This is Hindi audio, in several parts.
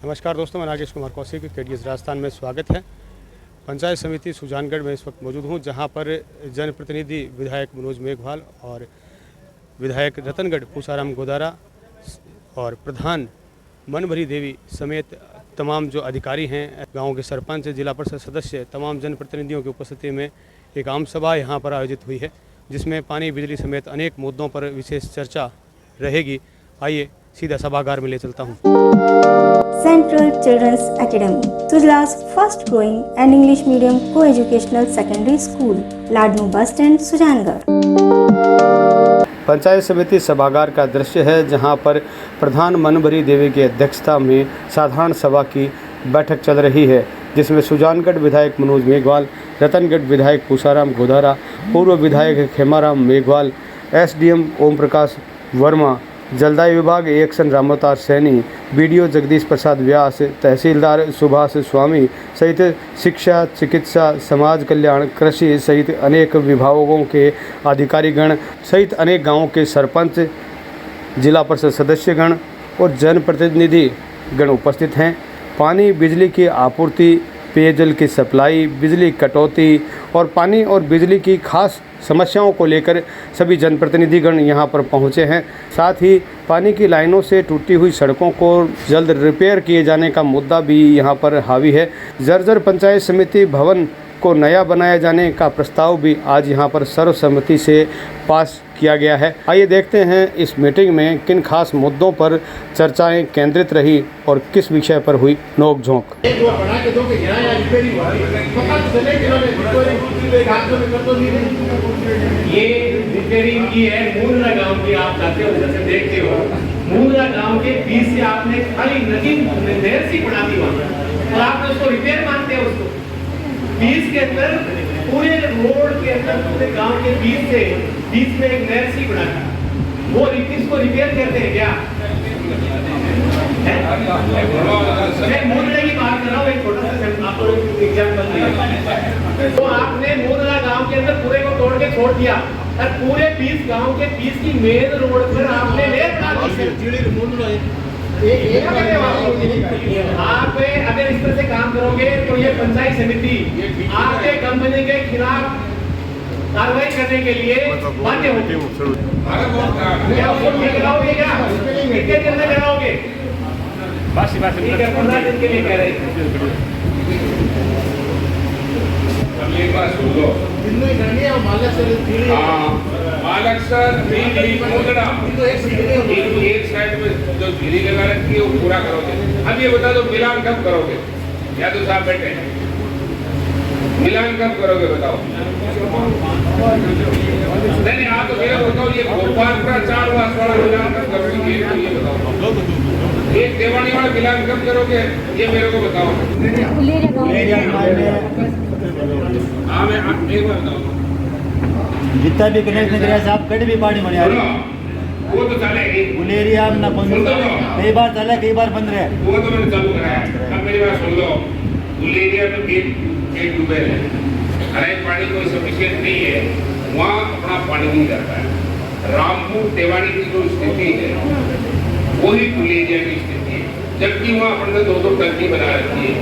नमस्कार दोस्तों, मैं नागेश कुमार कौशिक KDS राजस्थान में स्वागत है। पंचायत समिति सुजानगढ़ में इस वक्त मौजूद हूं, जहां पर जनप्रतिनिधि विधायक मनोज मेघवाल और विधायक रतनगढ़ पूसाराम गोदारा और प्रधान मनभरी देवी समेत तमाम जो अधिकारी हैं, गांव के सरपंच, जिला परिषद सदस्य, तमाम जनप्रतिनिधियों की उपस्थिति में एक आम सभा यहां पर आयोजित हुई है, जिसमें पानी, बिजली समेत अनेक मुद्दों पर विशेष चर्चा रहेगी। आइए सीधा सभागार में ले चलता हूं। Central Children's Academy, Sujla's first growing and English medium co-educational secondary school, Ladnun bus stand, Sujangarh. Panchayat समिति सभागार का दृश्य है, जहां पर प्रधान मनभरी देवी की अध्यक्षता में साधारण सभा की बैठक चल रही है, जिसमें सुजानगढ़ विधायक मनोज मेघवाल, रतनगढ़ विधायक पूसाराम गोदारा, पूर्व विधायक खेमाराम मेघवाल, SDM ओम प्रकाश वर्मा, जलदाय विभाग एक्शन रामअवतार सैनी, BDO जगदीश प्रसाद व्यास, तहसीलदार सुभाष स्वामी सहित शिक्षा, चिकित्सा, समाज कल्याण, कृषि सहित अनेक विभागों के अधिकारीगण सहित अनेक गांवों के सरपंच, जिला परिषद सदस्यगण और जनप्रतिनिधि गण उपस्थित हैं। पानी, बिजली की आपूर्ति, पेयजल की सप्लाई, बिजली कटौती और पानी और बिजली की खास समस्याओं को लेकर सभी जनप्रतिनिधिगण यहां पर पहुंचे हैं। साथ ही पानी की लाइनों से टूटी हुई सड़कों को जल्द रिपेयर किए जाने का मुद्दा भी यहां पर हावी है। जर्जर पंचायत समिति भवन को नया बनाया जाने का प्रस्ताव भी आज यहां पर सर्वसम्मति से पास किया गया है। आइए देखते हैं इस मीटिंग में किन खास मुद्दों पर चर्चाएं केंद्रित रही और किस विषय पर हुई नोक-झोंक। ये रिपेयरिंग की है मूलरा गांव की, आप जाते हो जैसे देखते हो, मूलरा गांव के बीच से आपने खाली नदी नहर सी बना दी वहाँ, और आपने उसको रिपेयर मानते हैं। उसको बीच के अंदर, पूरे रोड के अंदर, पूरे गांव के बीच में एक नहर सी बना दी, वो इसको रिपेयर करते हैं क्या? मैं मूलरा की बात कर रहा हूँ, एक छोटा सा आपको एग्जाम्पल दिया। तो आपने मूलरा गांव के अंदर पूरे को तोड़ के छोड़ दिया और पूरे 20 गांव के 20 की मेन रोड पर आपने नहर बना दी। आप अगर इस तरह से काम करोगे तो ये पंचायत समिति आपके कंपनी के खिलाफ कार्रवाई करने के लिए बाध्य होगी। कराओगे क्या? कितने दिन में कराओगे? ठीक है, 15 दिन के लिए कह रहे हैं। एक बात सुन लो, मालक सर एक साइड में जो झीली लगा रखी है वो पूरा करोगे। अब ये बता दो, मिलान कब करोगे? या तो साहब बैठे हैं, मिलान कब करोगे बताओ? नहीं, आप तो मेरे बताओ, ये भोपाल का 4 वाला मिलान कब करोगे? ये बताओ, एक देवानी वाला मिलान कब करोगे? ये मेरे को बताओ। हाँ, मैं एक बार बताऊँ, जितना भी कनेक्शन कराया साहब, कभी भी पानी बने वो तो चलेगी। गुलेरिया ना बंद, कई बार चला, कई बार बंद रहे। वो तो मैंने चालू कराया। अब मेरी बात सुन लो, गुलेरिया में एक ट्यूबवेल है, हरे पानी कोई सफिशिएंट नहीं है, वहाँ अपना पानी नहीं जाता है। रामपुर देवानी की जो स्थिति है वही गुलेरिया की स्थिति है, जबकि वहाँ अपने 2-2 टंकी बना रखी है,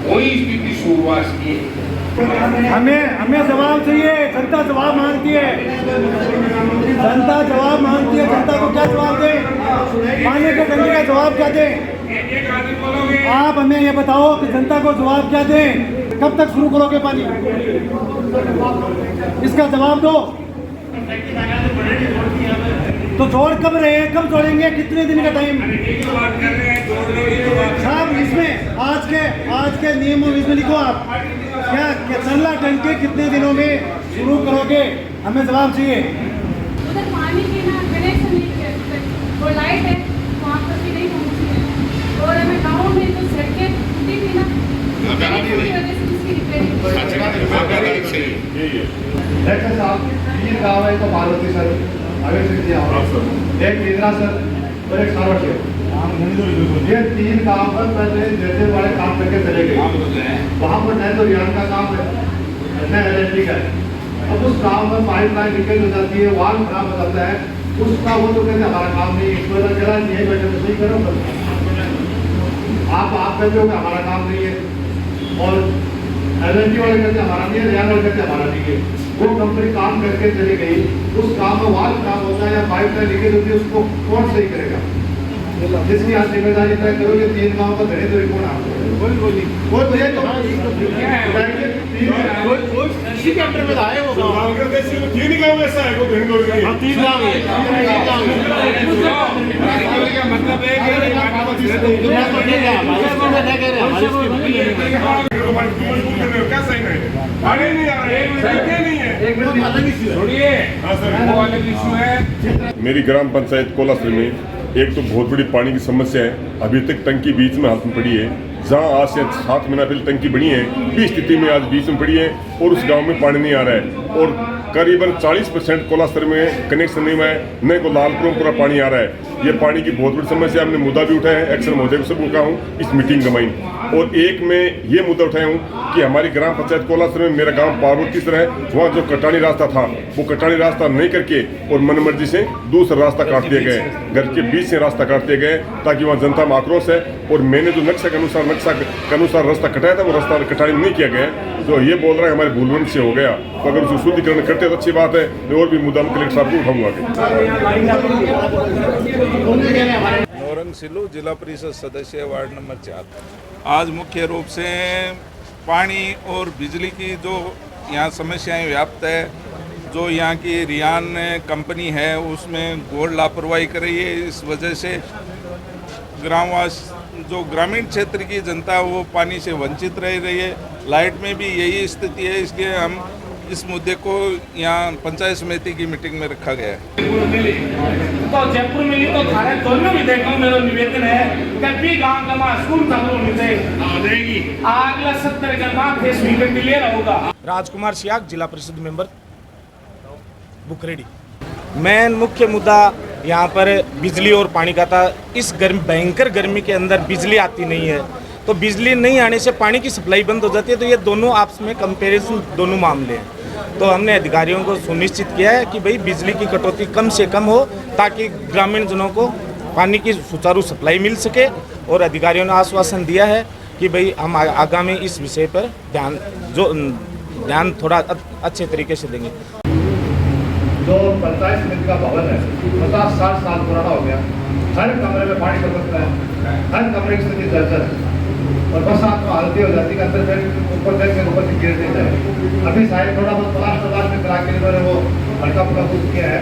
वही स्थिति शुरुआत की है। हमें जवाब चाहिए, जनता जवाब मांगती है, जनता जवाब मांगती है। जनता को क्या जवाब दें? पानी के टंकी का जवाब क्या दें? आप हमें ये बताओ कि जनता को जवाब क्या दें? कब तक शुरू करोगे पानी? इसका जवाब दो। तो जोड़ कब रहे हैं, कब जोड़ेंगे, कितने दिन का टाइम? साहब, इसमें आज के नियमों इसमें लिखो आप, क्या 15 टंके कितने दिनों में शुरू करोगे? हमें जवाब चाहिए। उधर पानी की ना कनेक्शन नहीं है, वो लाइट है वहाँ पर भी नहीं पहुँची है, और हमें गाँव में जो सड़कें टूटी थी ना, की वजह से उसकी रिपेयरिंग। तीन गाँव है, तो पार्वती सर, एक इंदिरा सर और एक सारवट। ये 3 गाँव पर पहले जैसे वाले काम करके चले गए, वहाँ पर न तो रियान का काम है, न LNT का है। अब उस गाँव में पाइपलाइन लीकेज हो जाती है, वाल्व खराब हो जाता है, उसका वो तो कहते हमारा काम नहीं, इस वजह चला नहीं है, बैठे तो सही करो। आप कहते हो कि हमारा काम नहीं है, और LNT वाले कहते हमारा नहीं है, रेल वाले कहते हमारा नहीं है। वो कंपनी काम करके चली गई, उस काम में वाल खराब होता है या पाइपलाइन लीकेज होती है, उसको कौन सही करेगा? जिसकी आप जिम्मेदारी तय करोगे, 3 गाँव का धरे तो रिपोर्ट आपको वो भैया इसी के अंडर में आए वो गाँव तीन गाँव ऐसा है, 3 गाँव मतलब क्या सही नहीं, आगे नहीं आ रहे, नहीं है, एक मिनट अलग इश्यू छोड़िए। हाँ सर, वो अलग इश्यू है। मेरी ग्राम पंचायत कोलासर में एक तो बहुत बड़ी पानी की समस्या है। अभी तक टंकी बीच में हाथ में पड़ी है। जहाँ आज से 7 महीना पहले टंकी बनी है, इस स्थिति में आज बीच में पड़ी है और उस गांव में पानी नहीं आ रहा है। और करीबन 40% कोलासर में कनेक्शन नहीं हुआ है, न को लालपुर में पूरा पानी आ रहा है। ये पानी की बहुत बड़ी समस्या, हमने मुद्दा भी उठाया है, एक्शन महोदय को सबको कहा हूँ इस मीटिंग गमाई। और एक में ये मुद्दा उठाया हूँ कि हमारी ग्राम पंचायत कोलासर में, मेरा गाँव पार्वती सर है, वहाँ जो कटानी रास्ता था वो कटानी रास्ता नहीं करके और मनमर्जी से दूसरा रास्ता काट दिया गया, घर के बीच से रास्ता काट दिया गया, ताकि वहाँ जनता में आक्रोश है। और मैंने जो नक्शा के अनुसार रास्ता कटाया था, वो रास्ता कटानी नहीं किया गया। तो ये बोल रहा है हमारे भूलवंत से हो गया, तो अगर उसको शुद्धिकरण करते तो अच्छी बात है। मैं और भी मुद्दा कलेक्टर साहब को उठाऊंगा। नौरंग सिल्लू, जिला परिषद सदस्य, वार्ड नंबर 4। आज मुख्य रूप से पानी और बिजली की जो यहाँ समस्याएं व्याप्त है, जो यहाँ की रियान कंपनी है उसमें घोर लापरवाही कर रही है। इस वजह से जो ग्रामीण क्षेत्र की जनता वो पानी से वंचित रह रही है। लाइट में भी यही स्थिति है, इसलिए हम इस मुद्दे को यहाँ पंचायत समिति की मीटिंग में रखा गया है। तो जयपुर में तो थाने दोनों भी देखो, मेरा निवेदन है कभी गांव का स्कूल चालू होनी चाहिए। अगला 70 का नाम फेस मीटर क्लियर होगा। राजकुमार सियाग, जिला परिषद मेंबर बुकरेडी। मेन मुख्य मुद्दा यहाँ पर बिजली और पानी का था। इस भयंकर गर्मी के अंदर बिजली आती नहीं है, तो बिजली नहीं आने से पानी की सप्लाई बंद हो जाती है। तो ये दोनों आपस में कंपैरिजन दोनों मामले हैं। तो हमने अधिकारियों को सुनिश्चित किया है कि भाई बिजली की कटौती कम से कम हो, ताकि ग्रामीण जनों को पानी की सुचारू सप्लाई मिल सके। और अधिकारियों ने आश्वासन दिया है कि भाई हम आगामी इस विषय पर ध्यान थोड़ा अच्छे तरीके से देंगे। जो पंचायत समिति का भवन है 50-60 साल पुराना हो गया, हर कमरे में पानी टपकता है, हर कमरे की स्थिति जर्जर है, और बस आपको हल्दी हो जाती है अंदर ऊपर से गिर नहीं जाए। अभी शायद थोड़ा बहुत तलाश में करा के इन्होंने वो हल्का फुल्का कुछ किया है।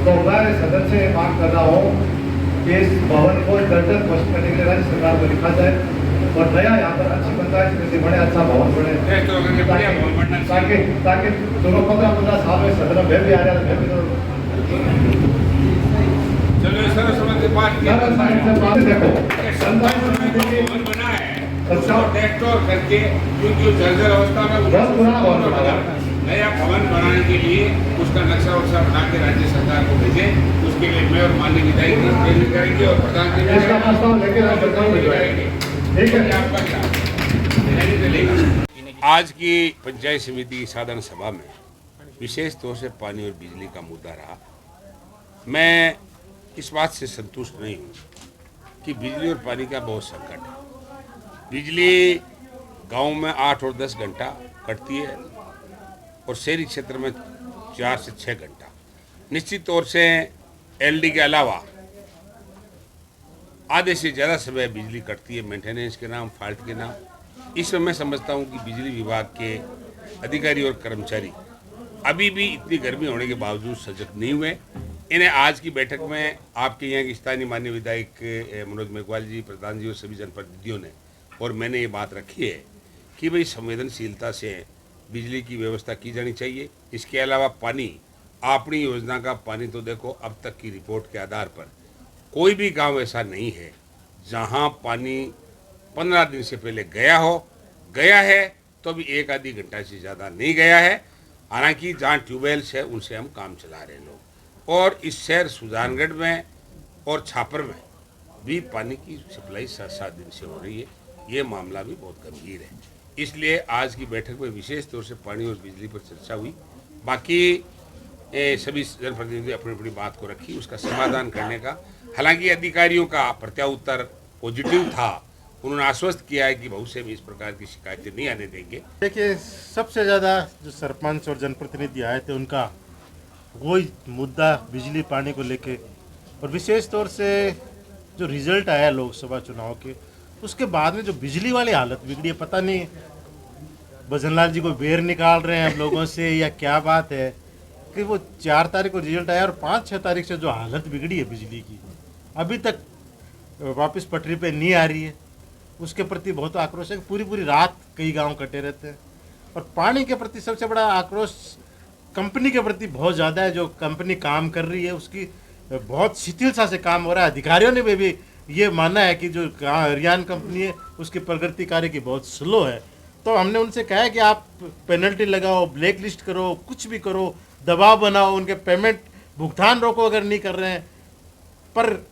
तो मैं सदन से मांग कर रहा हूँ कि इस भवन को जर्जर घोषित करने के लिए राज्य सरकार को लिखा जाए और नया यहाँ पर अच्छी पंचायत समिति बने, अच्छा भवन बने, ताकि दोनों 15-15 साल में सदन में भी आ रहा है। चलो सर समझ बात बना है ट्रैक्टर करके, क्योंकि जर्जर अवस्था में नया भवन बनाने के लिए उसका नक्शा वक्शा बना के राज्य सरकार को भेजें। उसके लिए मैं और माननीय विधायक करेंगे और प्रधान आज की पंचायत समिति की साधारण सभा में विशेष तौर से पानी और बिजली का मुद्दा रहा। मैं इस बात से संतुष्ट नहीं हूँ कि बिजली और पानी का बहुत संकट है। बिजली गांव में 8 और 10 घंटा कटती है और शहरी क्षेत्र में 4 से 6 घंटा। निश्चित तौर से एलडी के अलावा आधे से ज़्यादा समय बिजली कटती है मेंटेनेंस के नाम, फॉल्ट के नाम। इसमें मैं समझता हूँ कि बिजली विभाग के अधिकारी और कर्मचारी अभी भी इतनी गर्मी होने के बावजूद सजग नहीं हुए। इन्हें आज की बैठक में आपके यहाँ के स्थानीय माननीय विधायक मनोज मेघवाल जी, प्रधान जी और सभी जनप्रतिनिधियों ने और मैंने ये बात रखी है कि भाई संवेदनशीलता से बिजली की व्यवस्था की जानी चाहिए। इसके अलावा पानी, आपनी योजना का पानी तो देखो, अब तक की रिपोर्ट के आधार पर कोई भी गांव ऐसा नहीं है जहां पानी 15 दिन से पहले गया है तो भी 1 आधी घंटा से ज़्यादा नहीं गया है। हालांकि जहाँ ट्यूबवेल्स है उनसे हम काम चला रहे हैं लोग। और इस शहर सुजानगढ़ में और छापर में भी पानी की सप्लाई 7-7 दिन से हो रही है। ये मामला भी बहुत गंभीर है। इसलिए आज की बैठक में विशेष तौर से पानी और बिजली पर चर्चा हुई। बाकी सभी जनप्रतिनिधि अपनी अपनी बात को रखी, उसका समाधान करने का। हालांकि अधिकारियों का प्रत्युत्तर पॉजिटिव था, उन्होंने आश्वस्त किया है कि भविष्य में इस प्रकार की शिकायतें नहीं आने देंगे। देखिए, सबसे ज़्यादा जो सरपंच और जनप्रतिनिधि आए थे उनका वही मुद्दा बिजली पानी को लेके, और विशेष तौर से जो रिजल्ट आया लोकसभा चुनाव के उसके बाद में जो बिजली वाली हालत बिगड़ी है, पता नहीं भजनलाल जी को बेर निकाल रहे हैं हम लोगों से या क्या बात है कि वो 4 तारीख को रिजल्ट आया और 5-6 तारीख से जो हालत बिगड़ी है बिजली की अभी तक वापस पटरी पे नहीं आ रही है। उसके प्रति बहुत आक्रोश है। पूरी रात कई गांव कटे रहते हैं। और पानी के प्रति सबसे बड़ा आक्रोश कंपनी के प्रति बहुत ज़्यादा है। जो कंपनी काम कर रही है उसकी बहुत शिथिलता से काम हो रहा है। अधिकारियों ने भी ये माना है कि जो रियान कंपनी है उसकी प्रगति कार्य की बहुत स्लो है। तो हमने उनसे कहा है कि आप पेनल्टी लगाओ, ब्लैक लिस्ट करो, कुछ भी करो, दबाव बनाओ, उनके पेमेंट भुगतान रोको अगर नहीं कर रहे हैं। पर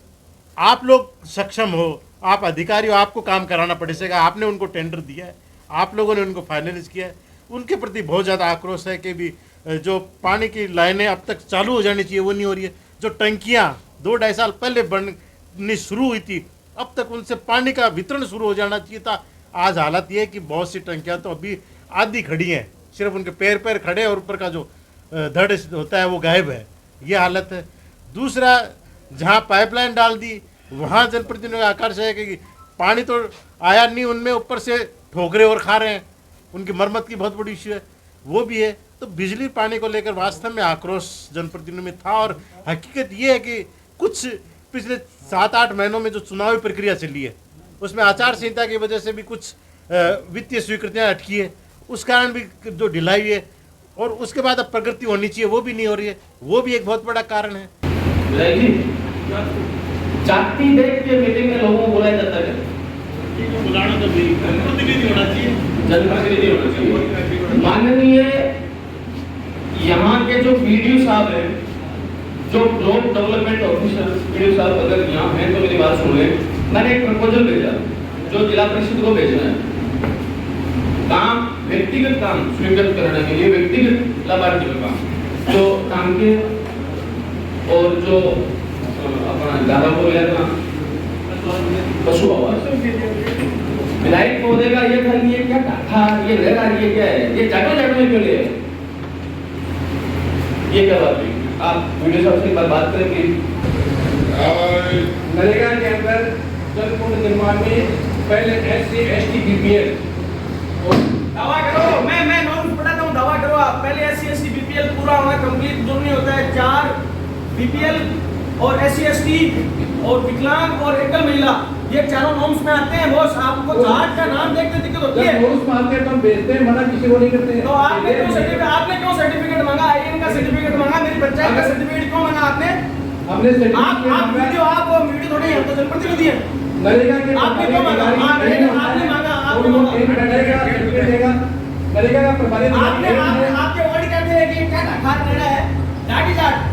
आप लोग सक्षम हो, आप अधिकारी हो, आपको काम कराना पड़ेगा। आपने उनको टेंडर दिया है, आप लोगों ने उनको फाइनलाइज किया है। उनके प्रति बहुत ज़्यादा आक्रोश है कि भी जो पानी की लाइनें अब तक चालू हो जानी चाहिए वो नहीं हो रही है। जो टंकियाँ 2-2.5 साल पहले बननी शुरू हुई थी अब तक उनसे पानी का वितरण शुरू हो जाना चाहिए था। आज हालत ये है कि बहुत सी टंकियाँ तो अभी आधी खड़ी हैं, सिर्फ उनके पैर खड़े और ऊपर का जो धड़ होता है वो गायब है। ये हालत है। दूसरा, जहाँ पाइपलाइन डाल दी वहाँ जनप्रतिनिधियों का आकर्ष है कि पानी तो आया नहीं, उनमें ऊपर से ठोकरे और खा रहे हैं। उनकी मरम्मत की बहुत बड़ी इश्यू है, वो भी है। तो बिजली पानी को लेकर वास्तव में आक्रोश जनप्रतिनिधियों में था। और हकीकत ये है कि कुछ पिछले 7-8 महीनों में जो चुनावी प्रक्रिया चली है उसमें आचार संहिता की वजह से भी कुछ वित्तीय स्वीकृतियाँ अटकी है, उस कारण भी जो ढिलाई है। और उसके बाद अब प्रगति होनी चाहिए वो भी नहीं हो रही है, वो भी एक बहुत बड़ा कारण है। जाति देख के मीटिंग में लोगों को बुलाया जाता है, बुलाना तो जनप्रतिनिधि होना चाहिए, जनप्रतिनिधि होना चाहिए। माननीय यहाँ के जो बीडीओ साहब हैं, जो ब्लॉक डेवलपमेंट ऑफिसर बीडीओ साहब अगर यहाँ हैं तो मेरी बात सुन लें। मैंने एक प्रपोजल भेजा जो जिला परिषद को भेजना है। काम, व्यक्तिगत काम स्वीकृत करने के लिए व्यक्तिगत लाभार्थी का काम, जो काम के और जो अपना ज्यादा को लेना पशु आवास विधायक पौधे का ये था, ये क्या था, ये रह रहा है, ये क्या है, ये जगह में क्यों ले, ये क्या बात हुई? आप वीडियो साहब से एक बार बात करें प्लीज। नरेगा के अंदर जल कुंड निर्माण में पहले SC ST BPL दावा करो, मैं नॉर्म्स पढ़ाता हूँ, दावा करो आप। पहले SC ST BPL पूरा होना कंप्लीट जो नहीं होता है, 4 BPL और SC ST और विकलांग और एकल महिला, ये चारों नॉर्म्स में आते हैं। बॉस आपको चार्ट का नाम देखते दिक्कत होती है। नॉर्म्स में आते हैं तो हम भेजते हैं, मना किसी को नहीं करते हैं। तो आपने क्यों सर्टिफिकेट मांगा? IAN का सर्टिफिकेट मांगा, मेरी पंचायत का सर्टिफिकेट क्यों मांगा आपने? हमने आप वीडियो थोड़ी है, तो जनप्रतिनिधि है। नरेगा के आपने क्यों मांगा? आपने मांगा, नरेगा का प्रभारी आपके वर्ड कहते हैं कि क्या खाद लेना है, लाठी चार्ज।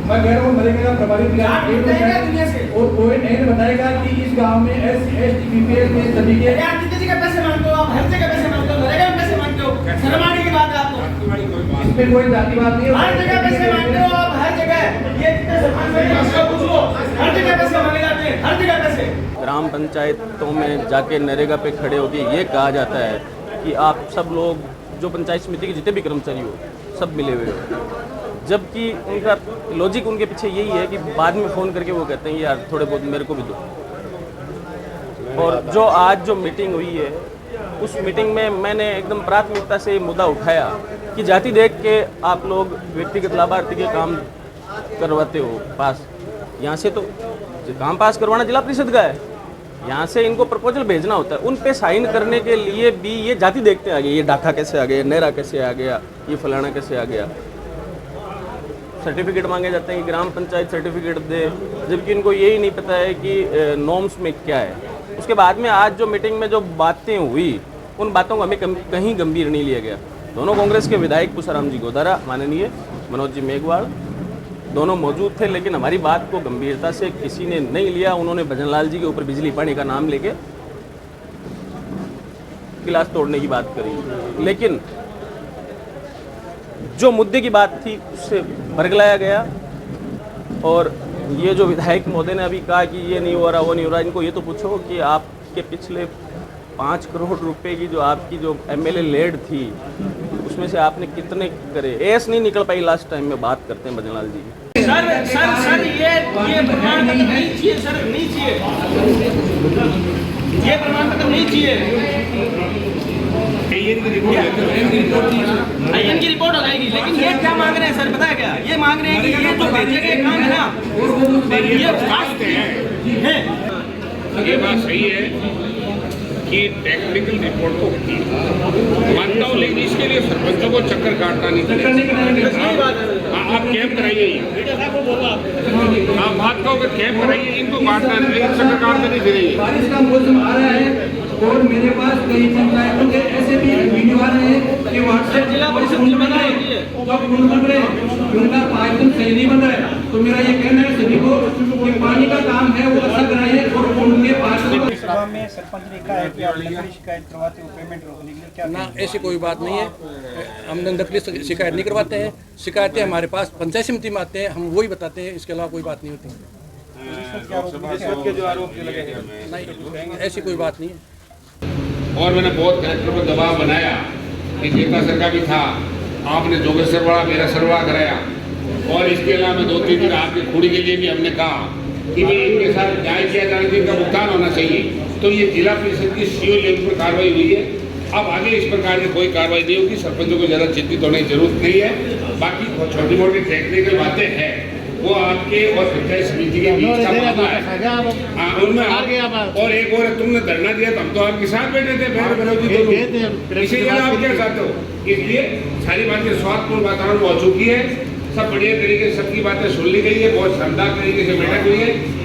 मैं कह रहा हूँ नरेगा का प्रभारी दुनिया से और कोई नहीं बताएगा कि इस गांव में SC ST BPL में सभी के यार कितने जगह पैसे मांगते हो आप? हर जगह पैसे मांगते हो, नरेगा में पैसे मांगते हो, शर्म आने की बात है आपको। इसमें कोई जातिवाद नहीं है, हर जगह पैसे मांगते हो आप, हर जगह। ये कितने सरपंच में पूछ लो, हर जगह पैसे मांगे जाते हैं, हर जगह पैसे। ग्राम पंचायतों में जाके नरेगा पे खड़े होकर ये कहा जाता है कि आप सब लोग जो पंचायत समिति के जितने भी कर्मचारी हो सब मिले हुए हो, जबकि उनका लॉजिक उनके पीछे यही है कि बाद में फ़ोन करके वो कहते हैं यार थोड़े बहुत मेरे को भी दो। और जो आज जो मीटिंग हुई है उस मीटिंग में मैंने एकदम प्राथमिकता से मुद्दा उठाया कि जाति देख के आप लोग व्यक्तिगत लाभार्थी के काम करवाते हो पास। यहाँ से तो काम पास करवाना जिला परिषद का है, यहाँ से इनको प्रपोजल भेजना होता है, उन पे साइन करने के लिए भी ये जाति देखते आ गए, ये डाका कैसे आ गया, नेरा कैसे आ गया, ये फलाना कैसे आ गया। सर्टिफिकेट मांगे जाते हैं कि ग्राम पंचायत सर्टिफिकेट दे, जबकि इनको यही नहीं पता है कि नॉर्म्स में क्या है। उसके बाद में आज जो मीटिंग में जो बातें हुई उन बातों को हमें कहीं गंभीर नहीं लिया गया। दोनों कांग्रेस के विधायक पुष्पाराम जी गोदारा, माननीय मनोज जी मेघवाल दोनों मौजूद थे, लेकिन हमारी बात को गंभीरता से किसी ने नहीं लिया। उन्होंने भजनलाल जी के ऊपर बिजली पानी का नाम लेके गिलास तोड़ने की बात करी, लेकिन जो मुद्दे की बात थी उससे बरगलाया गया। और ये जो विधायक महोदय ने अभी कहा कि ये नहीं हो रहा वो नहीं हो रहा, इनको ये तो पूछो कि आप के पिछले 5 करोड़ रुपए की जो आपकी जो एमएलए लेड थी, उसमें से आपने कितने करे? एस नहीं निकल पाई लास्ट टाइम में। बात करते हैं भजनलाल जी। सर ये प्रमाण पत्र नहीं चाहिए सर, नहीं चाहिए, ये प्रमाण पत्र नहीं चाहिए। आईएन की रिपोर्ट हो जाएगी, लेकिन ये क्या मांग रहे हैं सर, पता है क्या? ये मांग रहे हैं कि ये जो भेजे गए काम है ना, ये फास्ट है। ये बात सही है कि टेक्निकल रिपोर्ट तो होती है, मानता हूँ, लेकिन इसके लिए सरपंचों को चक्कर काटना नहीं चाहिए। आप कैंप कराइए, आप बात कहो कि कैंप कराइए, इनको काटना नहीं, लेकिन चक्कर काटना नहीं चाहिए। बारिश का मौसम आ रहा है और मेरे पास कई पंचायतों के ऐसे भी वीडियो आ रहे हैं कि व्हाट्सएप जिला परिषद में बन रहे उनका पाइप सही नहीं बन रहा है। तो मेरा ये कहना है सभी को कि पानी का काम है वो अच्छा कराइए और उनके पास में सरपंच ने कहा है कि आप नकली शिकायत करवाते हो पेमेंट रोकने के लिए, क्या ना? ऐसी कोई बात नहीं है, हम नकली शिकायत नहीं करवाते हैं। शिकायतें हमारे पास पंचायत समिति में आते हैं, हम वही बताते हैं, इसके अलावा कोई बात नहीं होती। नहीं, ऐसी कोई बात नहीं है। और मैंने बहुत कलेक्टर पर दबाव बनाया कि जेता सर का भी था, आपने जोगेश्वर वाला मेरा सरवा कराया, और इसके अलावा 2-3 दिन आपकी खुड़ी के लिए भी हमने कहा कि भाई इनके साथ न्याय किया जाना चाहिए, इनका भुगतान होना चाहिए। तो ये जिला परिषद की सीओ लेवल पर कार्रवाई हुई है। अब आगे इस प्रकार की कोई कार्रवाई नहीं होगी, सरपंचों को ज़्यादा चिंतित होने की जरूरत नहीं है। बाकी छोटी मोटी टेक्निकल बातें हैं, वो आपके और पंचायत समिति के बीच का मामला है। उनमें आगे और एक और तुमने धरना दिया तो हम तो आपके साथ बैठे थे, बहन विरोधी दोनों। इसी जगह आप क्या चाहते हो? इसलिए सारी बातें स्वास्थ्यपूर्ण वातावरण हो चुकी है, सब बढ़िया तरीके से सबकी बातें सुन ली गई है, बहुत शानदार तरीके से बैठक हुई है।